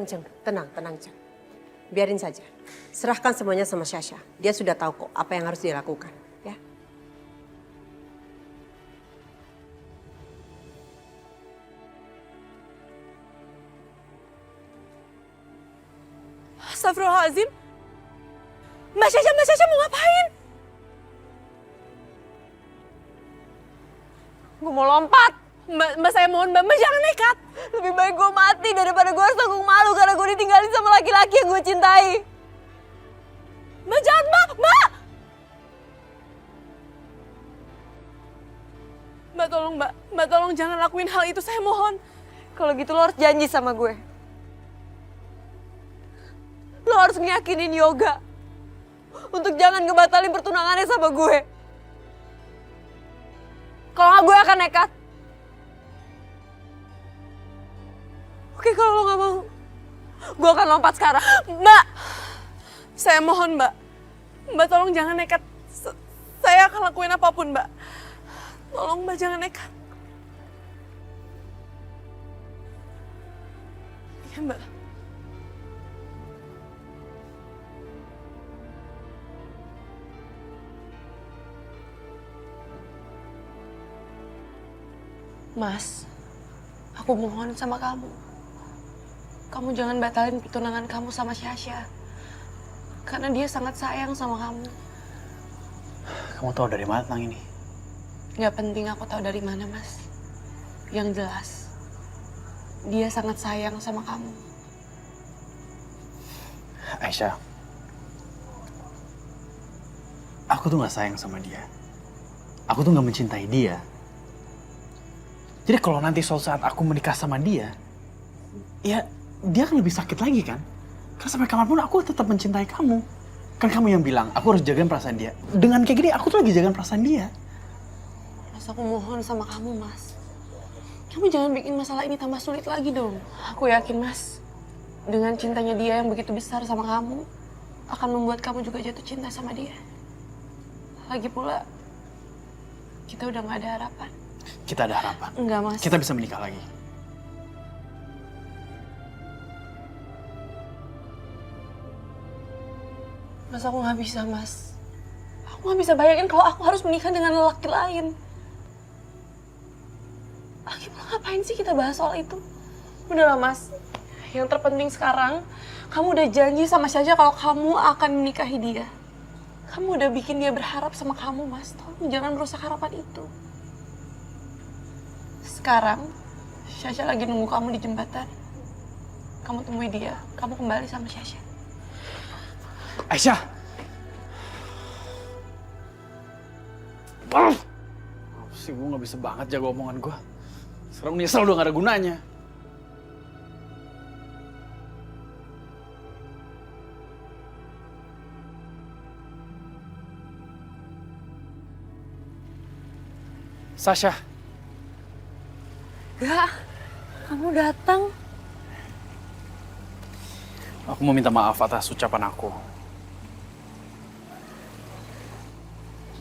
Ceng, tenang, Ceng. Biarin saja. Serahkan semuanya sama Sasha. Dia sudah tahu kok apa yang harus dilakukan. Ya. Astagfirullahaladzim. Mbak Sasha mau ngapain? Gue mau lompat. Mbak saya mohon mbak jangan nekat. Lebih baik gue mati daripada gue harus tanggung malu karena gue ditinggalin sama laki-laki yang gue cintai. Mbak jangan mbak. Mbak tolong jangan lakuin hal itu, saya mohon. Kalau gitu lo harus janji sama gue. Lo harus ngeyakinin Yoga untuk jangan ngebatalin pertunangannya sama gue. Kalau nggak gue akan nekat. Oke, kalau lo nggak mau, gue akan lompat sekarang. Mbak, saya mohon mbak. Mbak tolong jangan nekat. Saya akan lakuin apapun mbak. Tolong mbak jangan nekat. Iya mbak. Mas, aku mohon sama kamu. Kamu jangan batalin pertunangan kamu sama Sasha. Karena dia sangat sayang sama kamu. Kamu tahu dari mana tentang ini? Gak penting aku tahu dari mana, Mas. Yang jelas, dia sangat sayang sama kamu. Aisyah, aku tuh gak sayang sama dia. Aku tuh gak mencintai dia. Jadi kalau nanti suatu saat aku menikah sama dia, ya dia akan lebih sakit lagi kan? Karena sampai kapanpun aku tetap mencintai kamu. Kan kamu yang bilang, aku harus jagain perasaan dia. Dengan kayak gini, aku tuh lagi jagain perasaan dia. Mas, aku mohon sama kamu, Mas. Kamu jangan bikin masalah ini tambah sulit lagi dong. Aku yakin, Mas, dengan cintanya dia yang begitu besar sama kamu, akan membuat kamu juga jatuh cinta sama dia. Lagi pula, kita udah gak ada harapan. Kita ada harapan. Enggak, Mas. Kita bisa menikah lagi. Mas, aku gak bisa, Mas. Aku gak bisa bayangin kalau aku harus menikah dengan lelaki lain. Lagi pula ngapain sih kita bahas soal itu? Udahlah, Mas. Yang terpenting sekarang, kamu udah janji sama Sasha kalau kamu akan menikahi dia. Kamu udah bikin dia berharap sama kamu, Mas. Tolong jangan merusak harapan itu. Sekarang, Sasha lagi nunggu kamu di jembatan. Kamu temui dia, kamu kembali sama Sasha. Aisyah! Apa sih, gue gak bisa banget jaga omongan gue. Sekarang nyesel udah gak ada gunanya. Sasha. Gak, kamu datang. Aku mau minta maaf atas ucapan aku.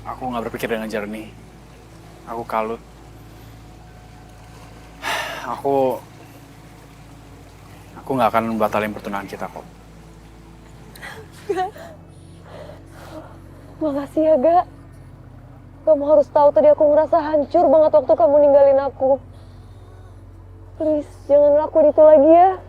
Aku gak berpikir dengan jernih. Aku kalut. Aku gak akan batalin pertunangan kita kok. Gak. Makasih ya, Gak. Kamu harus tahu tadi aku ngerasa hancur banget waktu kamu ninggalin aku. Please, jangan lakuin itu lagi ya.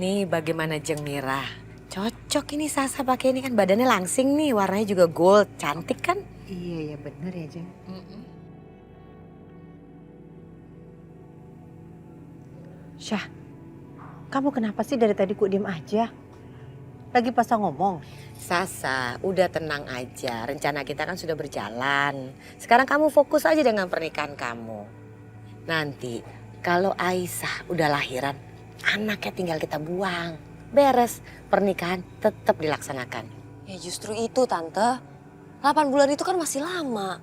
Nih bagaimana Jeng Mira? Cocok ini Sasa pakai ini kan badannya langsing nih, warnanya juga gold, cantik kan? Iya, ya bener ya, Jeng. Syah, kamu kenapa sih dari tadi kok diem aja? Lagi pasang ngomong. Sasa, udah tenang aja. Rencana kita kan sudah berjalan. Sekarang kamu fokus aja dengan pernikahan kamu. Nanti kalau Aisyah udah lahiran, anaknya tinggal kita buang. Beres, pernikahan tetap dilaksanakan. Ya justru itu Tante. 8 bulan itu kan masih lama.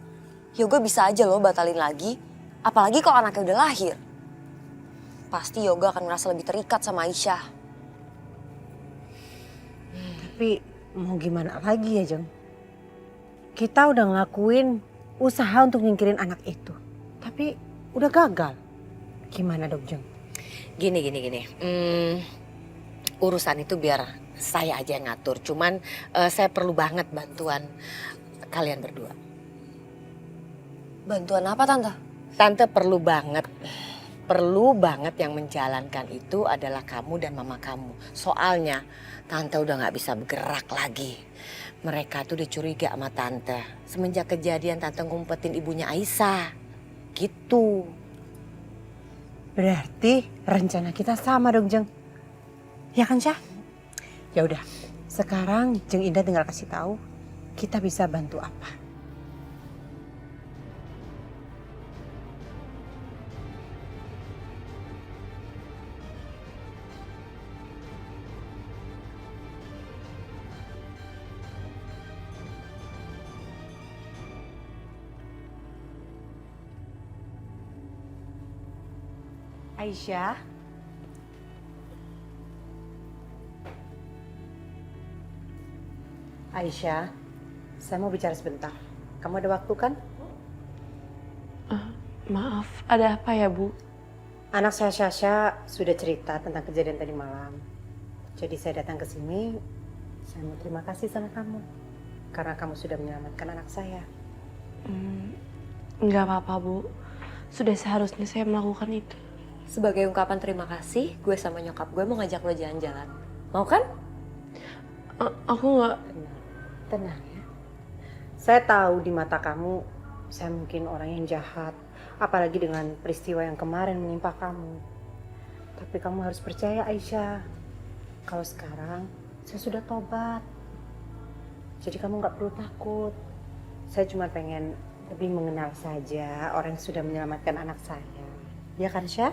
Yoga bisa aja loh batalin lagi. Apalagi kalau anaknya udah lahir. Pasti Yoga akan merasa lebih terikat sama Aisyah. Tapi mau gimana lagi ya, Jeng? Kita udah ngelakuin usaha untuk nyingkirin anak itu. Tapi udah gagal. Gimana dong, Jeng? Gini. Urusan itu biar saya aja yang ngatur. Cuman saya perlu banget bantuan kalian berdua. Bantuan apa Tante? Tante perlu banget yang menjalankan itu adalah kamu dan mama kamu. Soalnya Tante udah gak bisa bergerak lagi. Mereka tuh udah curiga sama Tante. Semenjak kejadian Tante ngumpetin ibunya Aisyah. Gitu. Berarti rencana kita sama dong, Jeng. Ya kan, Syah? Ya udah. Sekarang Jeng Indah tinggal kasih tahu kita bisa bantu apa. Aisyah. Aisyah, saya mau bicara sebentar. Kamu ada waktu kan? Maaf, ada apa ya Bu? Anak saya Syasha sudah cerita tentang kejadian tadi malam. Jadi saya datang ke sini, saya mau terima kasih sama kamu. Karena kamu sudah menyelamatkan anak saya. Nggak apa-apa Bu, sudah seharusnya saya melakukan itu. Sebagai ungkapan terima kasih, gue sama nyokap gue mau ngajak lo jalan-jalan. Mau kan? Aku nggak. Tenang ya. Saya tahu di mata kamu, saya mungkin orang yang jahat. Apalagi dengan peristiwa yang kemarin menimpa kamu. Tapi kamu harus percaya Aisyah. Kalau sekarang, saya sudah tobat. Jadi kamu nggak perlu takut. Saya cuma pengen lebih mengenal saja orang yang sudah menyelamatkan anak saya. Ya kan, Syah?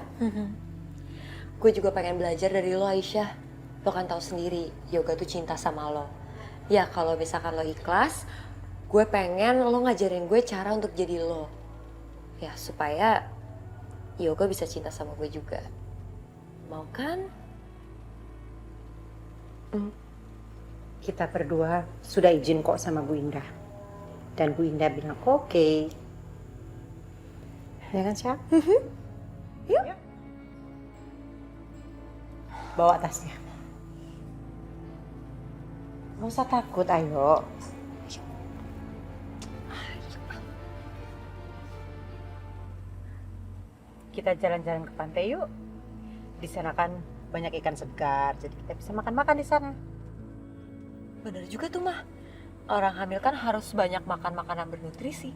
Gue juga pengen belajar dari lo Aisyah. Lo kan tahu sendiri, Yoga tuh cinta sama lo. Ya kalau misalkan lo ikhlas, gue pengen lo ngajarin gue cara untuk jadi lo. Ya supaya Yoga bisa cinta sama gue juga. Mau kan? Kita berdua sudah izin kok sama Bu Indah. Dan Bu Indah bilang oke. Ya kan, Syah? Yuk. Bawa tasnya. Gak usah takut, ayo. Kita jalan-jalan ke pantai yuk. Di sana kan banyak ikan segar, jadi kita bisa makan-makan di sana. Bener juga tuh mah. Orang hamil kan harus banyak makan makanan bernutrisi.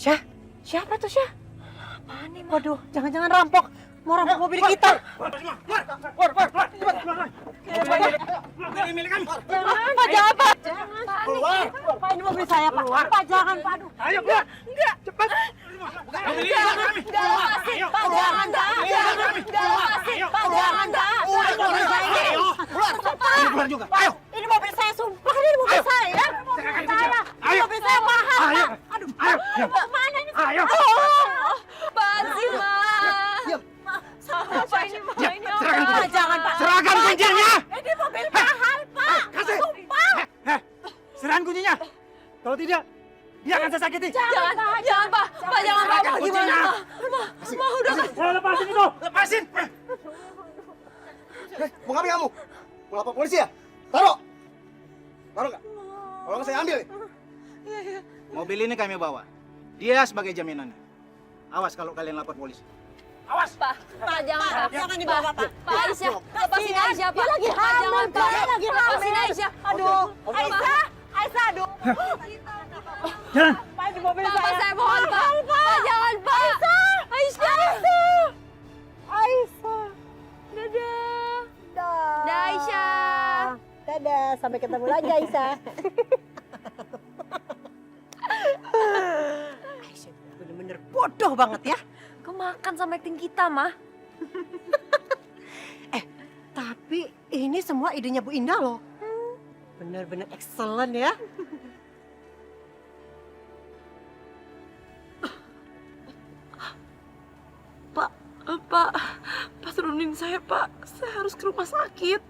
Syah, siapa tuh Syah? Apaan nih? Waduh, jangan-jangan rampok. Mau rampok mobil kita. Jangan, Pak, jangan, Pak. Jangan. Keluar. Pak, ini mobil saya, Pak. Pak, jangan, Pak. Aduh. Ayo, keluar. Enggak, cepat. Jangan, lepasin. Pak, jangan, dah. Lepasin, Pak, jangan, dah. Ini mobil saya. Keluar. Keluar juga. Ayo. Ini mobil saya, sumpah. Ini mobil saya. Ini mobil saya mahal, Ayo. Pak. Aduh, Ayo. mana ini? Ayo. Apaan sih, Ma? Apa ini maunya? Serahkan Pak, jangan, Pak. Serahkan kuncinya. Ini mobil mahal, Pak. Kasih. Sumpah. Serahkan kuncinya. Kalau tidak, dia akan saya sakiti. Jangan, Pak, Pak, jangan, Pak, Serahkan gimana, kuncinya. Ma, udah kan. Lepasin itu. Lepasin. Mau ngapain kamu? Mau lapor polisi ya? Taruh! Taruh nggak? Kalau nggak saya ambil nih. Mobil ini kami bawa. Dia sebagai jaminannya. Awas kalau kalian lapor polisi. Awas! Pak, jangan. Jangan dibawa, Pak. Pak Aisyah, lepasin Aisyah, Pak. Dia lagi hamil, Pak. Dia lagi hamil. Lepasin Aisyah. Aduh, Aisyah. Aisyah, aduh. Jalan! Pak, saya mohon, Pak. Pak, jangan, Pak. Aisyah. Aisyah. Dadah. Dah. Aisyah. Dadah, sampai ketemu lagi Aisyah. Aisyah bener-bener bodoh banget ya. Kemakan sama acting kita, mah. Tapi ini semua idenya Bu Indah loh. Bener-bener excellent ya. Pak turunin saya, Pak. Saya harus ke rumah sakit.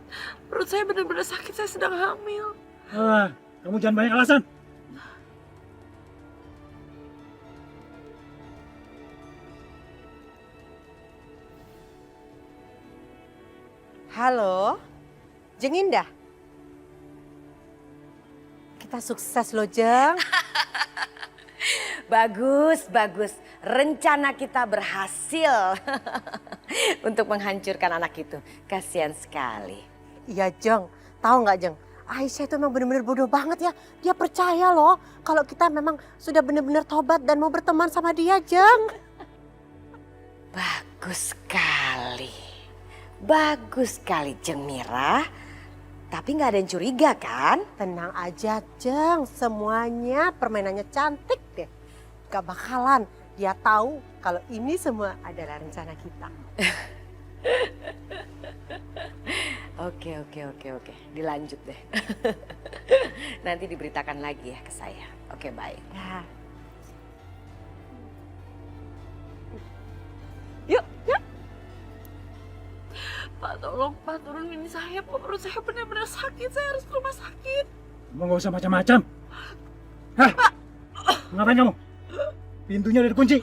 Perut saya benar-benar sakit, saya sedang hamil. Kamu jangan banyak alasan. Halo, Jeng Indah. Kita sukses loh, Jeng. Bagus, bagus. Rencana kita berhasil untuk menghancurkan anak itu. Kasihan sekali. Iya, Jeng. Tahu nggak, Jeng? Aisyah itu memang benar-benar bodoh banget ya. Dia percaya loh kalau kita memang sudah benar-benar tobat dan mau berteman sama dia, Jeng. Bagus sekali. Bagus sekali, Jeng Mira. Tapi nggak ada yang curiga kan? Tenang aja, Jeng. Semuanya permainannya cantik deh. Gak bakalan dia tahu kalau ini semua adalah rencana kita. Oke. Dilanjut deh. Nanti diberitakan lagi ya ke saya. Oke, baik. Ya. Pak, tolong, Pak, turunin saya. Pak, perut saya benar-benar sakit. Saya harus ke rumah sakit. Kamu nggak usah macam-macam. Hah? Ngapain kamu? Pintunya udah dikunci.